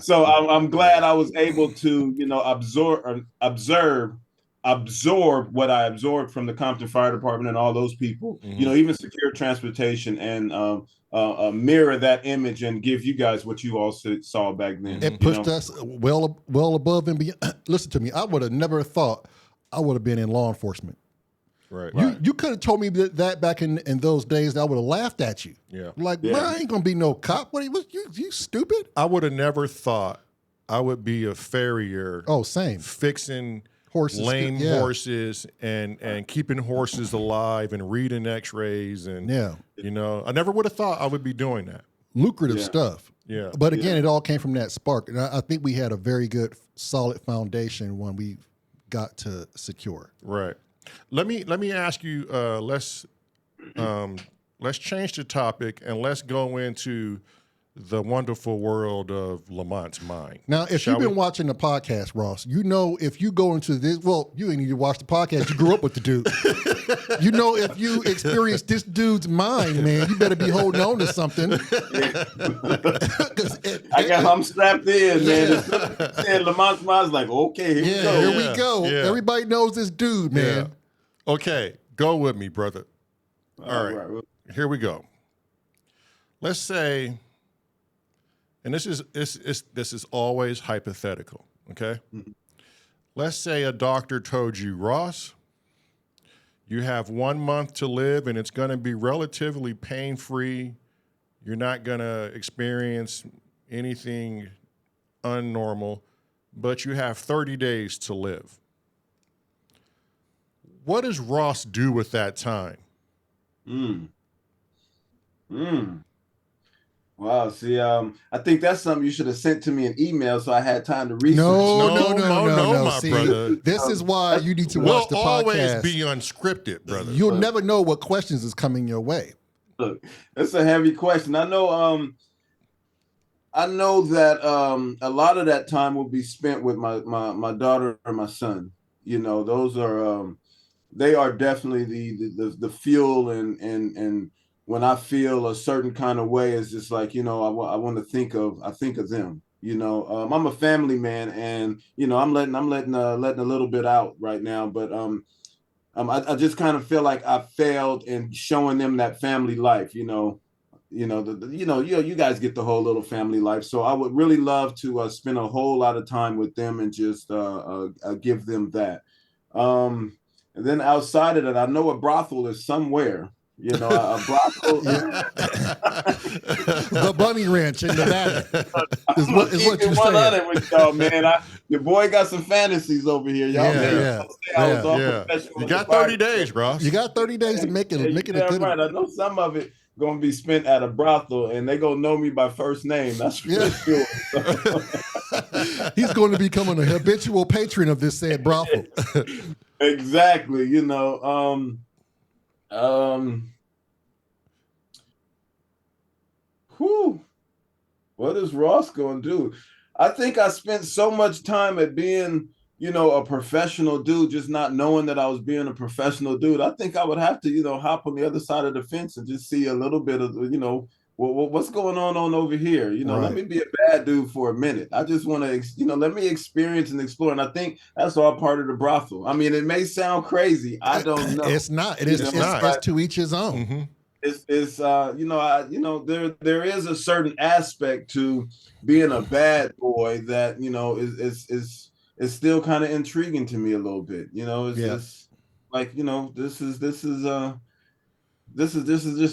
So I'm glad I was able to, absorb what I absorbed from the Compton Fire Department and all those people, even Secure Transportation, and mirror that image and give you guys what you all saw back then. It pushed us well above and beyond. Listen to me. I would have never thought I would have been in law enforcement. Right. You could have told me that back in those days. I would have laughed at you. Yeah. Like, man, I ain't gonna be no cop. What you stupid? I would have never thought I would be a farrier. Oh, same. Fixing horses, lame horses and keeping horses alive and reading X-rays and I never would have thought I would be doing that. Lucrative stuff. Yeah. But again, it all came from that spark, and I think we had a very good, solid foundation when we got to Secure. Right. Let me ask you. Let's change the topic and let's go into the wonderful world of Lamont's mind. Now, if you've been watching the podcast, Ross, if you go into this, well, you ain't need to watch the podcast. You grew up with the dude. If you experience this dude's mind, man, you better be holding on to something. I'm strapped in, man. Said Lamont's mind's like, okay, here we go. Yeah. Everybody knows this dude, man. Yeah. Okay, go with me, brother. All right. Here we go. Let's say, and this is always hypothetical, okay? Mm-hmm. Let's say a doctor told you, Ross, you have 1 month to live and it's going to be relatively pain-free. You're not going to experience anything unnormal, but you have 30 days to live. What does Ross do with that time? Wow. See, I think that's something you should have sent to me an email so I had time to research. No, my See, brother. this is why you need to watch the We'll always podcast. be unscripted, brother. You'll never know what questions is coming your way. Look, that's a heavy question. I know that a lot of that time will be spent with my daughter and my son. You know, those are they are definitely the fuel and when I feel a certain kind of way, it's just like, you know, I want to think of them. You know, I'm a family man, and you know, I'm letting a little bit out right now, but I just kind of feel like I failed in showing them that family life. You guys get the whole little family life, so I would really love to spend a whole lot of time with them and just give them that. And then outside of that, I know a brothel is somewhere. You know, a brothel. The Bunny Ranch in Nevada is what you're saying. With y'all, man. Your boy got some fantasies over here, y'all. You got 30 days, Ross. You got 30 days to make it a good. Right. I know some of it gonna be spent at a brothel, and they gonna know me by first name. That's for sure. He's going to become a habitual patron of this said brothel. Exactly. You know. What is Ross going to do? I think I spent so much time at being, you know, a professional dude, just not knowing that I was being a professional dude. I think I would have to, you know, hop on the other side of the fence and just see a little bit of, you know, what's going on over here. You know, Let me be a bad dude for a minute. I just want to, you know, let me experience and explore. And I think that's all part of the brothel. I mean, it may sound crazy. I don't know. It's not. It's to each his own. Mm-hmm. It's there is a certain aspect to being a bad boy that, you know, is still kind of intriguing to me a little bit. You know, it's just like, you know, this is just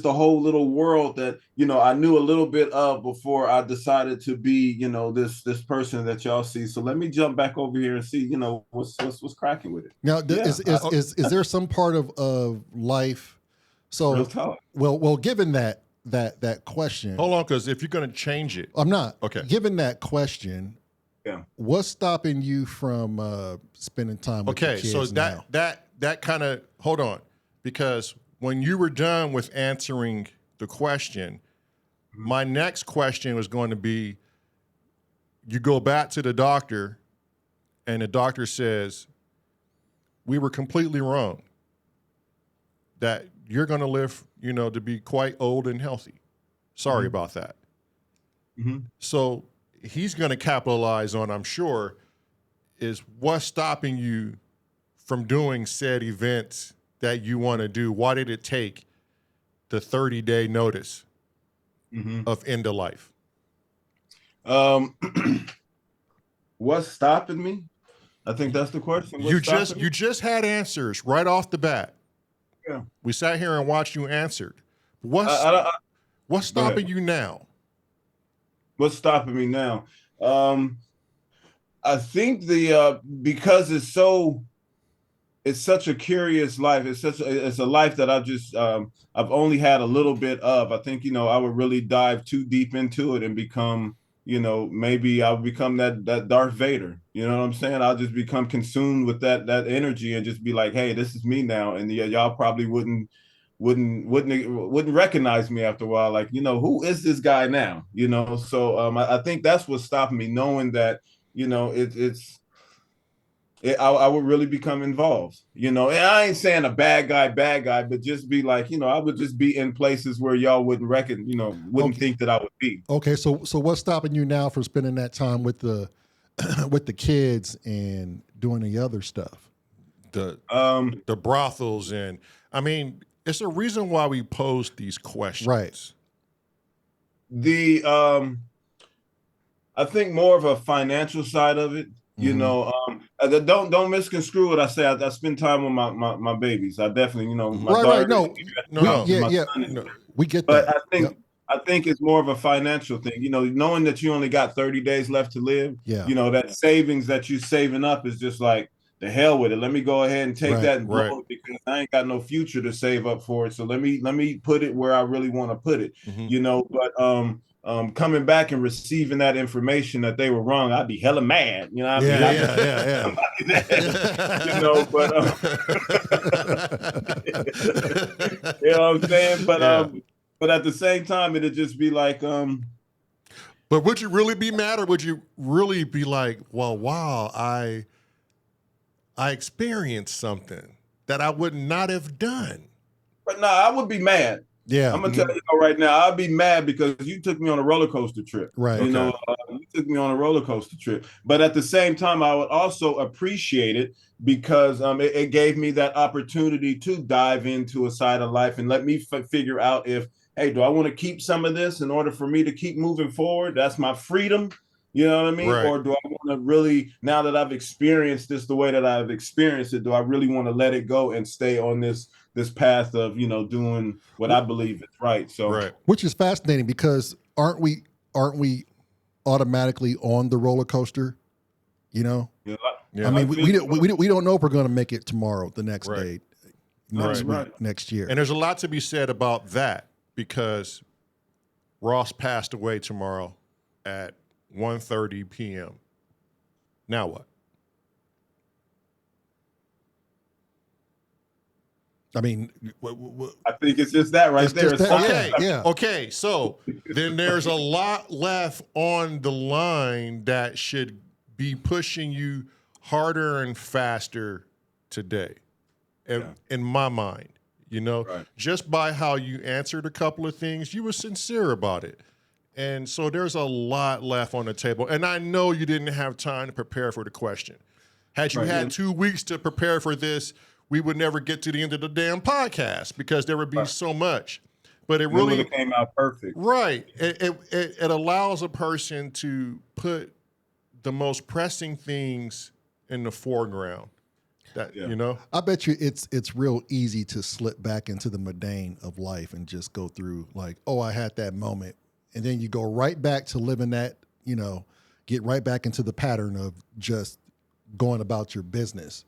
a whole little world that, you know, I knew a little bit of before I decided to be, you know, this person that y'all see. So let me jump back over here and see, you know, what's cracking with it. Now, is there some part of life? So, well, given that question, hold on, because if you're going to change it, I'm not. Okay. Given that question, what's stopping you from spending time with the kids? So now? that kind of hold on, because when you were done with answering the question, my next question was going to be: you go back to the doctor, and the doctor says, "We were completely wrong. That you're going to live, you know, to be quite old and healthy. Sorry about that." Mm-hmm. So he's going to capitalize on, I'm sure, is what's stopping you from doing said events that you want to do. Why did it take the 30-day notice of end of life? What's stopping me? I think that's the question. You just had answers right off the bat. Yeah. We sat here and watched you answered. What's stopping you now? What's stopping me now? I think because it's such a curious life. It's a life that I've only had a little bit of. I think, you know, I would really dive too deep into it and become, you know, maybe I'll become that Darth Vader. You know what I'm saying? I'll just become consumed with that energy and just be like, hey, this is me now. And y'all probably wouldn't recognize me after a while. Like, you know, who is this guy now? You know, so I think that's what's stopping me, knowing that, you know, I would really become involved, you know. And I ain't saying a bad guy, but just be like, you know, I would just be in places where y'all wouldn't think that I would be. Okay, so what's stopping you now from spending that time with the kids and doing the other stuff? The brothels, and I mean, it's a reason why we pose these questions. Right. I think more of a financial side of it. You know, don't misconstrue what I say. I spend time with my babies. I definitely, you know, my daughter. Right. No. We get that. But I think I think it's more of a financial thing. You know, knowing that you only got 30 days left to live, Yeah. you know, that savings that you saving up is just like, the hell with it. Let me go ahead and take Right, that and blow right. it because I ain't got no future to save up for it. So let me put it where I really want to put it. Mhm. You know, but coming back and receiving that information that they were wrong, I'd be hella mad. You know what I mean? Yeah. You know, but you know what I'm saying? But at the same time, it'd just be like, But would you really be mad, or would you really be like, well, wow, I experienced something that I would not have done? but nah, I would be mad. Yeah. I'm gonna tell you right now, I'd be mad because you took me on a roller coaster trip. Right. You know, you took me on a roller coaster trip. But at the same time, I would also appreciate it because it gave me that opportunity to dive into a side of life and let me figure out if, hey, do I want to keep some of this in order for me to keep moving forward? That's my freedom. You know what I mean? Right. Or do I want to really, now that I've experienced this the way that I've experienced it, do I really want to let it go and stay on this path of, you know, doing what I believe is right? So, Right. Which is fascinating because aren't we automatically on the roller coaster? You know, yeah, Yeah. I mean, I we feel- we don't know if we're going to make it tomorrow, the next Right. day, next Right. week, next year. And there's a lot to be said about that because Ross passed away tomorrow at 1:30 p.m. Now what? I mean, I think it's just that right It's there. just that, Okay. yeah. Okay. So then there's a lot left on the line that should be pushing you harder and faster today. In my mind, you know, Right. just by how you answered a couple of things, you were sincere about it. And so there's a lot left on the table. And I know you didn't have time to prepare for the question. Had you Right. had 2 weeks to prepare for this, we would never get to the end of the damn podcast because there would be so much. But it It would really, have came out perfect. right, it allows a person to put the most pressing things in the foreground. That, Yeah. you know? I bet you it's real easy to slip back into the mundane of life and just go through like, oh, I had that moment. And then you go right back to living that, you know, get right back into the pattern of just going about your business.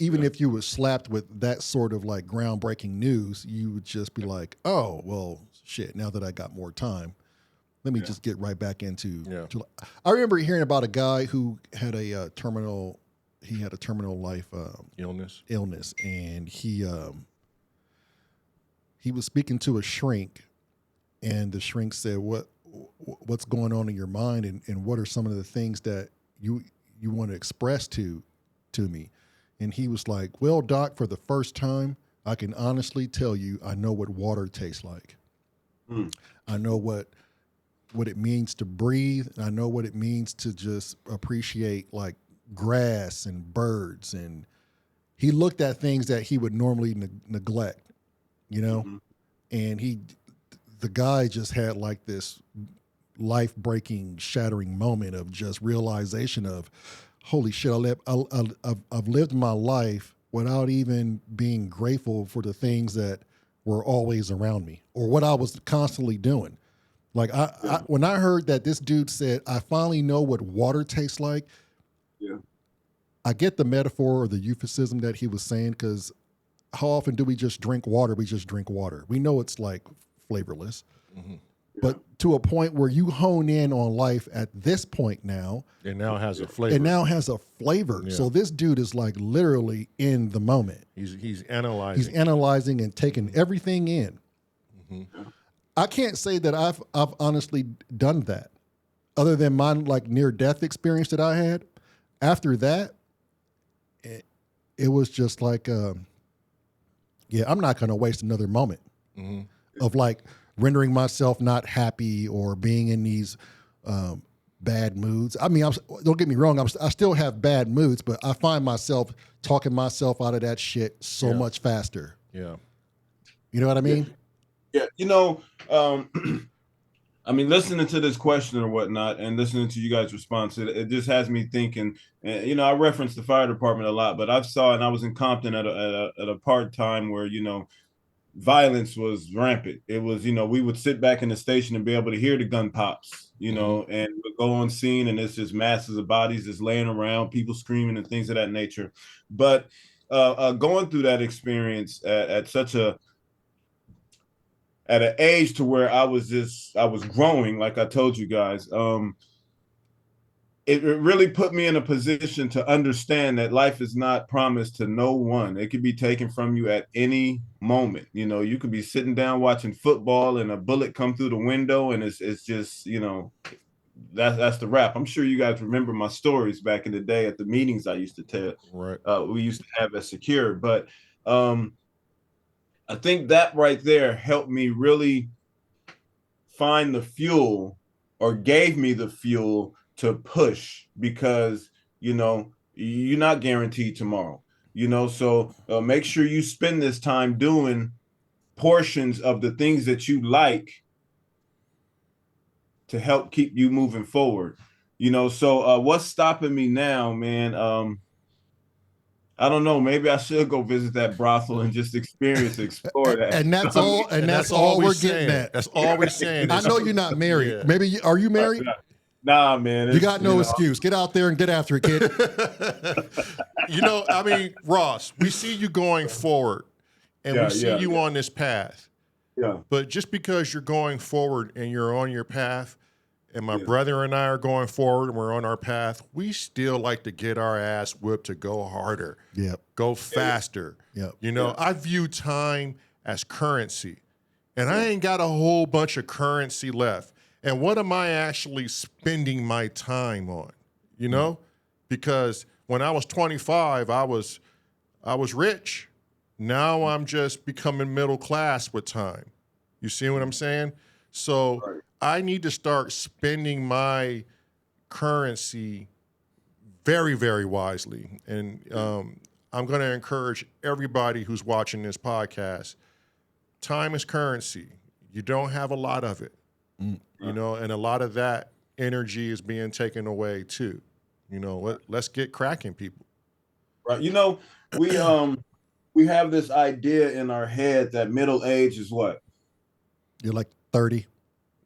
Even if you were slapped with that sort of like groundbreaking news, you would just be like, oh, well, shit, now that I got more time, let me just get right back into. I remember hearing about a guy who had a terminal life illness, and he was speaking to a shrink, and the shrink said, what's going on in your mind, and what are some of the things that you want to express to me? And he was like, well, doc, for the first time, I can honestly tell you, I know what water tastes like. I know what it means to breathe. I know what it means to just appreciate like grass and birds. And he looked at things that he would normally neglect, you know? And the guy just had like this life-breaking, shattering moment of just realization of, holy shit, I've lived my life without even being grateful for the things that were always around me or what I was constantly doing. Like when I heard that this dude said, I finally know what water tastes like, I get the metaphor or the euphemism that he was saying, because how often do we just drink water? We just drink water. We know it's like flavorless. But to a point where you hone in on life at this point now. It now has a flavor. It now has a flavor. Yeah. So this dude is like literally in the moment. He's analyzing. He's analyzing and taking everything in. I can't say that I've honestly done that, other than my like near death experience that I had. After that, it was just like, I'm not going to waste another moment of like rendering myself not happy or being in these bad moods. I mean, don't get me wrong, I still have bad moods, but I find myself talking myself out of that shit so much faster. Yeah. You know what I mean? Yeah. You know, I mean, listening to this question or whatnot and listening to you guys' response, it just has me thinking, you know, I reference the fire department a lot, but I was in Compton at a part-time where, you know, violence was rampant. It was, we would sit back in the station and be able to hear the gun pops, and we'd go on scene and it's just masses of bodies just laying around, people screaming and things of that nature. But going through that experience at an age to where I was growing, like I told you guys, it really put me in a position to understand that life is not promised to no one. It could be taken from you at any moment. You could be sitting down watching football and a bullet come through the window, and it's just, that's the wrap. I'm sure you guys remember my stories back in the day at the meetings I used to tell. Right. We used to have at Secure, but I think that right there helped me really find the fuel, or gave me the fuel to push, because you're not guaranteed tomorrow, so make sure you spend this time doing portions of the things that you like to help keep you moving forward. So what's stopping me now, man? I don't know. Maybe I should go visit that brothel and just explore that. And that's all. And that's all we're getting at. That's all we're saying. I know you're not married. Yeah. Maybe are you married? Nah, man. You got no excuse. Get out there and get after it, kid. I mean, Ross, we see you going forward, and we see you on this path. Yeah. But just because you're going forward and you're on your path, and my brother and I are going forward and we're on our path, we still like to get our ass whipped to go harder, go faster. I view time as currency, and I ain't got a whole bunch of currency left. And what am I actually spending my time on? Because when I was 25, I was rich. Now I'm just becoming middle class with time. You see what I'm saying? So I need to start spending my currency very, very wisely. And I'm going to encourage everybody who's watching this podcast. Time is currency. You don't have a lot of it. And a lot of that energy is being taken away too. Let's get cracking, people. Right. We have this idea in our head that middle age is what? You're like 30,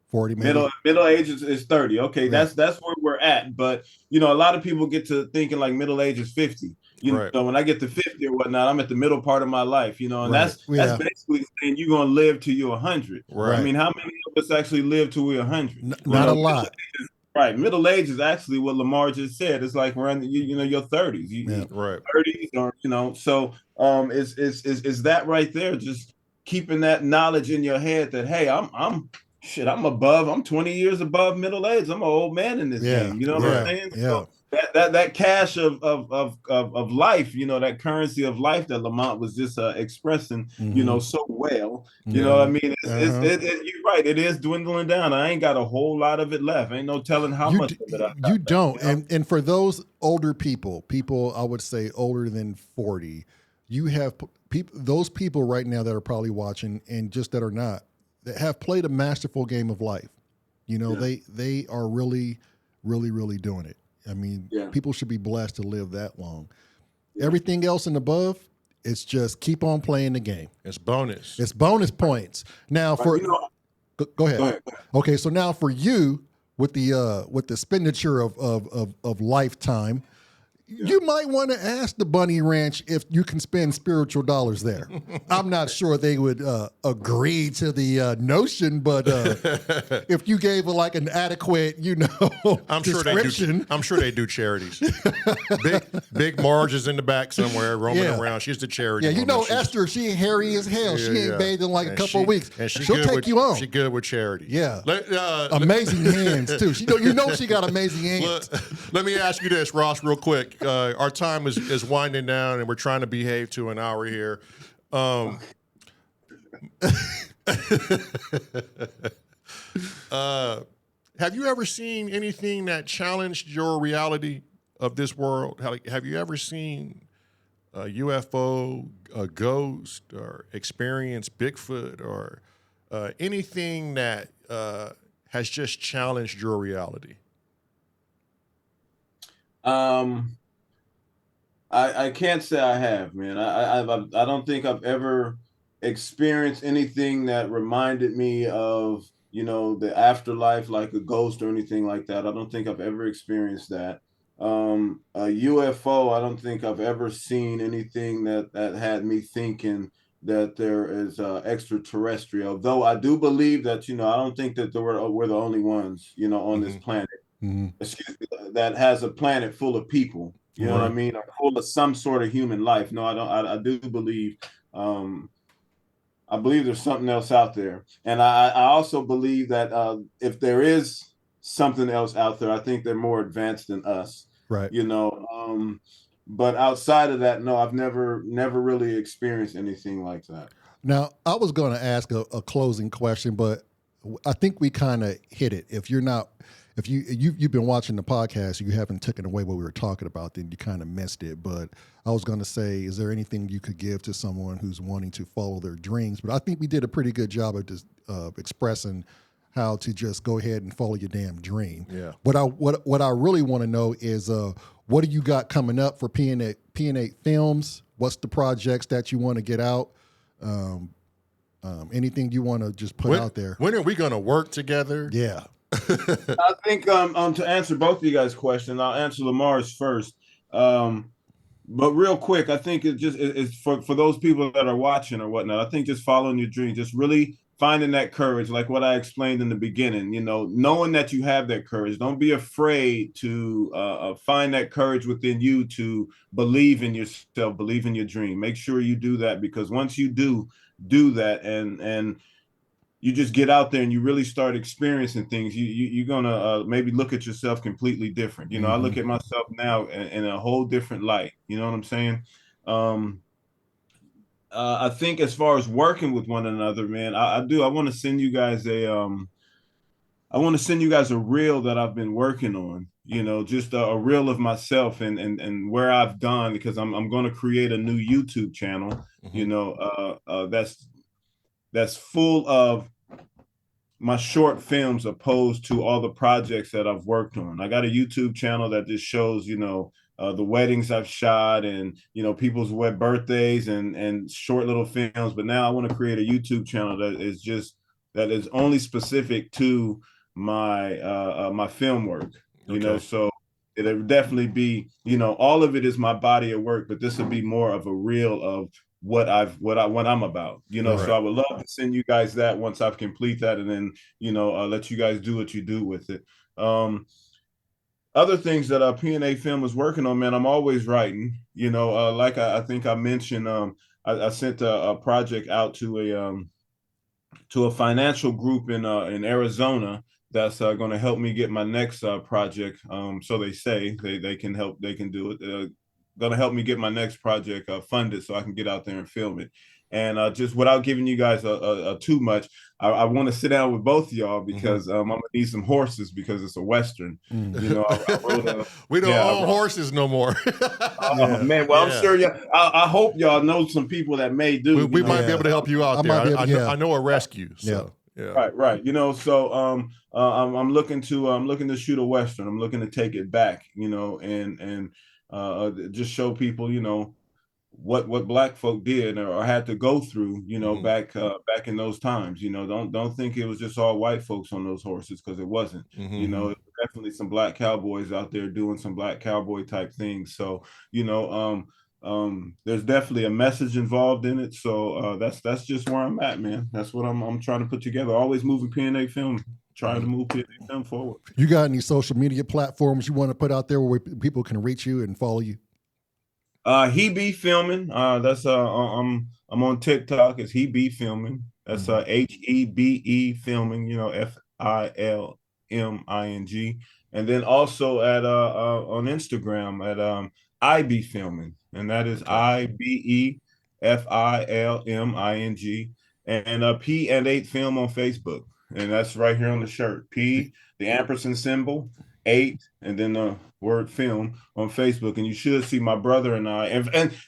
40 maybe. Middle age is 30. Okay, that's where we're at. But a lot of people get to thinking like middle age is 50. When I get to 50 or whatnot, I'm at the middle part of my life, and that's basically saying you're gonna live till you're 100. Right. I mean, how many of us actually live till we're 100? Not a lot. Right. Middle age is actually what Lamar just said. It's like we're in your 30s. Right. 30s, or so is that right there, just keeping that knowledge in your head that, hey, I'm 20 years above middle age. I'm an old man in this game. You know what I'm saying? So that cash of life, that currency of life that Lamont was just expressing, so well. You know what I mean? You're right. It is dwindling down. I ain't got a whole lot of it left. Ain't no telling how much of it I got you don't. And for those older people I would say older than 40, you have those people right now that are probably watching, and just that are not, that have played a masterful game of life. They are really, really, really doing it. I mean, people should be blessed to live that long. Everything else and above, it's just keep on playing the game. It's bonus. It's bonus points. Now go ahead. Okay, so now for you with the expenditure of lifetime, you might want to ask the Bunny Ranch if you can spend spiritual dollars there. I'm not sure they would agree to the notion, but if you gave an adequate, description. I'm sure they do charities. Big Marge is in the back somewhere roaming around. She's the charity. Yeah, Esther, she hairy as hell. She ain't bathed in a couple of weeks. And she'll take you on. She's good with charity. Yeah. Amazing hands too. She she got amazing hands. Let me ask you this, Ross, real quick. Our time is winding down, and we're trying to behave to an hour here. Have you ever seen anything that challenged your reality of this world? Have you ever seen a UFO, a ghost, or experienced Bigfoot, or anything that has just challenged your reality? I can't say I have, man. I don't think I've ever experience anything that reminded me of, the afterlife, like a ghost or anything like that. I don't think I've ever experienced that. A UFO, I don't think I've ever seen anything that had me thinking that there is extraterrestrial. Though I do believe that, I don't think that we're the only ones, on this planet. Excuse me, that has a planet full of people. You know what I mean? Or full of some sort of human life. No, I don't. I do believe. I believe there's something else out there, and I also believe that if there is something else out there, I think they're more advanced than us. Right. But outside of that, no, I've never really experienced anything like that. Now, I was going to ask a closing question, but I think we kind of hit it. If you've been watching the podcast, you haven't taken away what we were talking about, then you kind of missed it. But I was going to say, is there anything you could give to someone who's wanting to follow their dreams? But I think we did a pretty good job of just expressing how to just go ahead and follow your damn dream. Yeah. What I really want to know is what do you got coming up for P&8 Films? What's the projects that you want to get out? Anything you want to just put out there? When are we going to work together? Yeah. I think to answer both of you guys' questions, I'll answer Lamar's first. But real quick, I think it's for those people that are watching or whatnot. I think just following your dream, just really finding that courage, like what I explained in the beginning. Knowing that you have that courage. Don't be afraid to find that courage within you to believe in yourself, believe in your dream. Make sure you do that, because once you do that and you just get out there and you really start experiencing things, you're gonna maybe look at yourself completely different. I look at myself now in a whole different light. You know what I'm saying? I think as far as working with one another, man, I want to send you guys a reel that I've been working on. Just a reel of myself and where I've gone, because I'm going to create a new YouTube channel. That's full of my short films, opposed to all the projects that I've worked on. I got a YouTube channel that just shows, the weddings I've shot and, people's wed birthdays and short little films. But now I want to create a YouTube channel that is only specific to my my film work, so it'll definitely be, all of it is my body of work, but this will be more of a reel of what I'm about, So I would love to send you guys that once I've complete that, and then, let you guys do what you do with it. Other things that P&A Film is working on, man, I'm always writing, like I think I mentioned, I sent a project out to a financial group in Arizona that's going to help me get my next project. So they say they can do it. Going to help me get my next project funded so I can get out there and film it. And just without giving you guys too much, I want to sit down with both of y'all, because I'm gonna need some horses, because it's a Western. We don't own horses no more. Man, well, I'm sure I hope y'all know some people that may do. We might be able to help you out there. I know a rescue. So. Yeah. Right. So I'm looking to shoot a Western. I'm looking to take it back, and just show people, what Black folk did or had to go through, back in those times. Don't think it was just all white folks on those horses, because it wasn't. It was definitely some Black cowboys out there doing some Black cowboy type things. So there's definitely a message involved in it. So that's just where I'm at, man. That's what I'm trying to put together. Always moving P&A Film, trying to move P&A Film forward. You got any social media platforms you want to put out there where people can reach you and follow you? He Be Filming. That's I'm on TikTok. It's He Be Filming. That's HEBE Filming. FILMING. And then also at on Instagram at I Be Filming, and that is IBEFILMING. And P&8 Film on Facebook, and that's right here on the shirt. P, the ampersand symbol, 8, and then the word film on Facebook, and you should see my brother and I.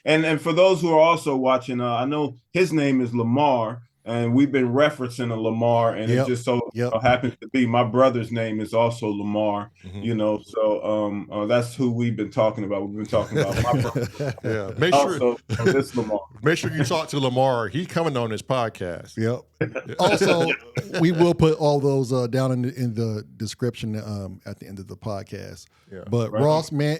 And for those who are also watching, I know his name is Lamar, and we've been referencing a Lamar, and it just so happens to be my brother's name is also Lamar. You know, so that's who we've been talking about. We've been talking about my brother. Yeah, make sure this Lamar. Make sure you talk to Lamar. He's coming on this podcast. Yep. Also, we will put all those down in the description at the end of the podcast. Yeah. But Ross, man,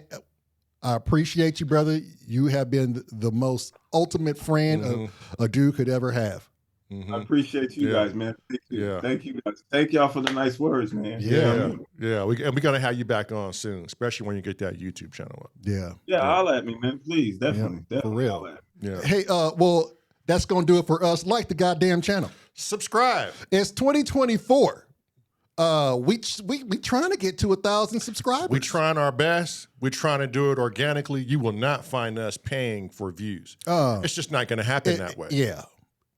I appreciate you, brother. You have been the most ultimate friend a dude could ever have. I appreciate you guys, man. Thank you. Yeah. Thank you guys. Thank y'all for the nice words, man. Yeah. We're gonna have you back on soon, especially when you get that YouTube channel up. Yeah. Holla at me, man. Please, definitely. For real. Yeah. Hey, well, that's gonna do it for us. Like the goddamn channel. Subscribe. It's 2024. We trying to get to 1,000 subscribers. We trying our best. We're trying to do it organically. You will not find us paying for views. It's just not gonna happen that way.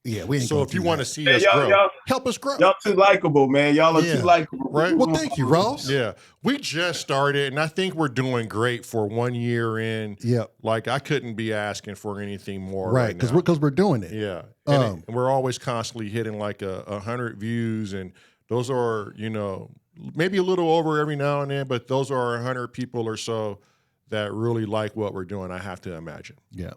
Yeah, we ain't. So if you want to see us grow, help us grow. Y'all too likable, man. Y'all are too likable, right? Well, thank you, Ross. Yeah, we just started, and I think we're doing great for 1 year in. Yeah, like I couldn't be asking for anything more, right? Because we're doing it. Yeah, and we're always constantly hitting like 100 views, and those are maybe a little over every now and then, but those are 100 people or so that really like what we're doing. I have to imagine. Yeah.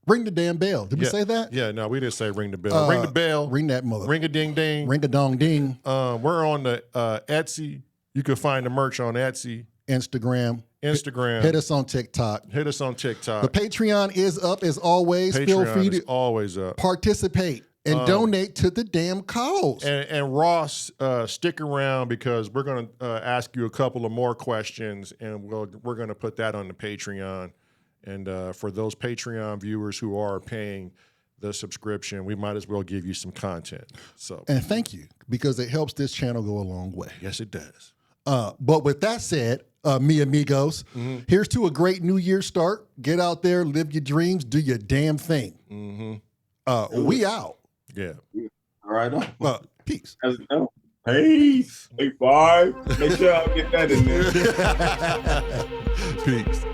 Ring the damn bell. Did we say that? Yeah, no, we didn't say ring the bell. Ring the bell. Ring that mother. Ring a ding ding. Ring a dong ding. We're on the Etsy. You can find the merch on Etsy. Instagram. Hit us on TikTok. The Patreon is up as always. Feel free to always up. Participate and donate to the damn cause. And Ross, stick around because we're going to ask you a couple of more questions, and we're going to put that on the Patreon. And for those Patreon viewers who are paying the subscription, we might as well give you some content. And thank you, because it helps this channel go a long way. Yes, it does. But with that said, mi amigos, here's to a great New Year start. Get out there, live your dreams, do your damn thing. We out. Yeah. All right. Peace. Peace. Hey, 5. Make sure I'll get that in there. Peace.